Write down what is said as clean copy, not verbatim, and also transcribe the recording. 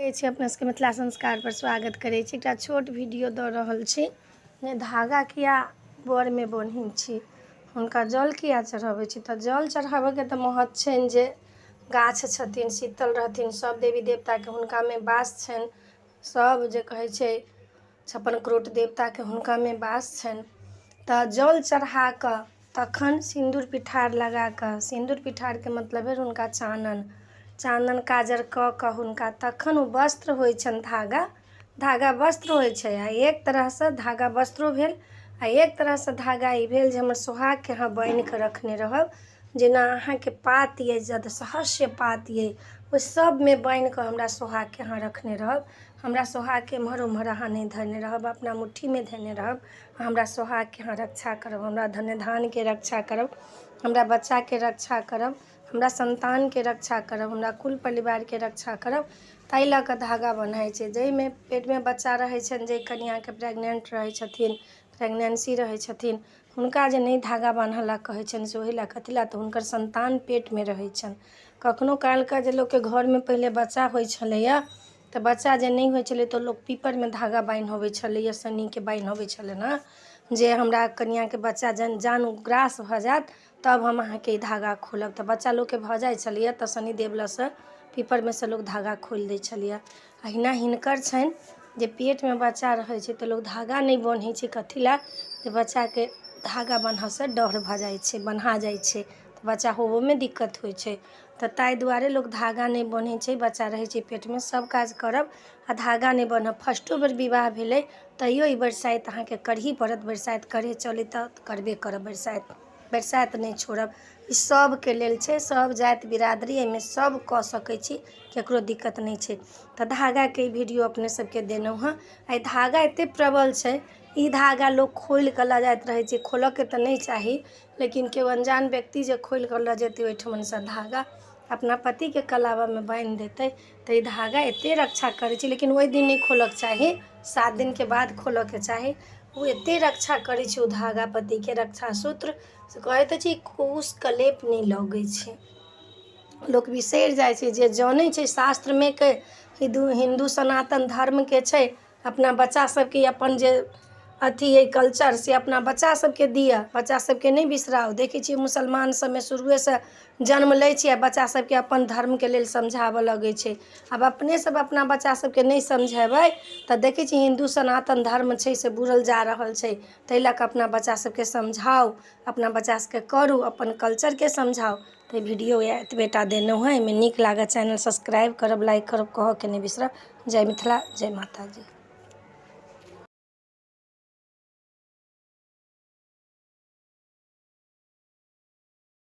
अपना सबके मिथिला संस्कार पर स्वागत करै छी। एकटा छोट वीडियो दऽ रहल छी जे धागा किया बर में बन्है छी, हुनका जल किया चढ़ाबै छी। तऽ जल चढ़ाबैके तऽ महत्व छनि जे गाछ छथिन, शीतल रहथिन, सब देवी देवताके हुनकामे वास छनि, सब जे कहै छै छप्पन करोड़ देवताके हुनकामे वास छनि। तऽ जल चढ़ा कऽ तखन सिन्दूर पिठार लगा कऽ, सिन्दूर पिठारके मतलब भेल हुनका चानन काजर कऽ कऽ हुनका तखन ओ वस्त्र होइ छनि। धागा वस्त्र होइ छै। आ एक तरहसँ धागा वस्त्रो भेल, आ एक तरहसँ धागा ई भेल जे हमर सोहागके अहाँ बान्हि कऽ रखने रहब। जेना अहाँके पात अइ, जद सहस्य पात अइ, ओहि सबमे बान्हि कऽ हमरा सोहागके अहाँ रखने रहब। हमरा सोहागके एम्हर ओम्हर अहाँ नहि धयने रहब, अपना मुट्ठीमे धयने रहब। हमरा सोहागके अहाँ रक्षा करब, हमरा धन्य धानके रक्षा करब, हमरा बच्चाके रक्षा करब, हमरा संतानके रक्षा करब, हमरा कुल परिवारके रक्षा करब। ताहि लऽ कऽ धागा बन्हाइ छै। जाहिमे पेटमे बच्चा रहै छनि, जे कनिआँके प्रेग्नेंट रहै छथिन, प्रेगनेंसी रहै छथिन, हुनका जे नहि धागा बान्हऽ लए कहै छनि से ओहि लए कथी लए, तऽ हुनकर संतान पेटमे रहै छनि। कखनो कालके जे लोकके घरमे पहिले बच्चा होइ छलैए, तऽ बच्चा जे नहि होइ छलै तऽ लोक पीपरमे धागा बान्हि अबै छलैए, शनिके बान्हि अबै छलै ने, जे हमरा कनिआँके बच्चा जान ग्रास भऽ जायत तब हम अहाँके ई धागा खोलब। तऽ बच्चा लोकके भऽ जाइ छलैए तऽ शनिदेव लऽसँ पीपरमे सँ लोक धागा खोलि दै छलैए। अहिना हिनकर छनि जे पेटमे बच्चा रहै छै तऽ लोक धागा नहि बान्है छै। कथी लए, जे बच्चाके धागा बान्हऽसँ डर भऽ जाइ छै, बन्हा जाइ छै तऽ बच्चा होबोमे दिक्कत होइ छै। तऽ ताहि दुआरे लोक धागा नहि बान्है छै। बच्चा रहै छै पेटमे, सब काज करब आ धागा नहि बान्हब। फर्स्टो बेर विवाह भेलै तैयो ई बरसाइत अहाँके करही पड़त। बरसाइत करे चलै तऽ करबे करब, बरसाइत नहि छोड़ब। ई सबके लेल छै, सब जाति बिरादरी एहिमे सब कऽ सकै छी, केकरो दिक्कत नहि छै। तऽ धागाके ई वीडियो अपने सबके देलहुँ हँ। आइ धागा एतेक प्रबल छै, ई धागा लोक खोलि कऽ लऽ जाइत रहै छै। खोलऽके तऽ नहि चाही, लेकिन केओ अनजान व्यक्ति जे खोलि कऽ लऽ जेतै ओहिठमनसँ धागा, अपना पतिके कलाबामे बान्हि देतै, तऽ ई धागा एतेक रक्षा करै छै। लेकिन ओहि दिन नहि खोलऽके चाही, 7 दिनके बाद खोलऽके चाही। ओ एतेक रक्षा करै छै, ओ धागा पतिके रक्षा सूत्र से कहैत छै कुश कलेप नहि लगै छै। लोक बिसरि जाइ छै, जे जानै छै शास्त्रमे के हिन्दू सनातन धर्मके छै, अपना बच्चा सबके अपन जे अथी अइ कल्चर से अपना बच्चा सबके दिअ, बच्चा सबके नहि बिसराउ। देखै छियै मुसलमान सबमे शुरुएसँ जन्म लै छै आ बच्चा सबके अपन धर्मके लेल समझाबऽ लगै छै। आब अपने सब अपना बच्चा सबके नहि समझेबै तऽ देखै छियै हिन्दू सनातन धर्म छै से बुड़ल जा रहल छै। ताहि लऽ कऽ अपना बच्चा सबके समझाउ, अपना बच्चा सबके करू, अपन कल्चरके समझाउ। तऽ वीडियो एतबेटा देलहुँ हँ। एहिमे नीक लागत चैनल सब्सक्राइब करब, लाइक करब, कहऽके नहि बिसरब। जय मिथिला, जय माता दी।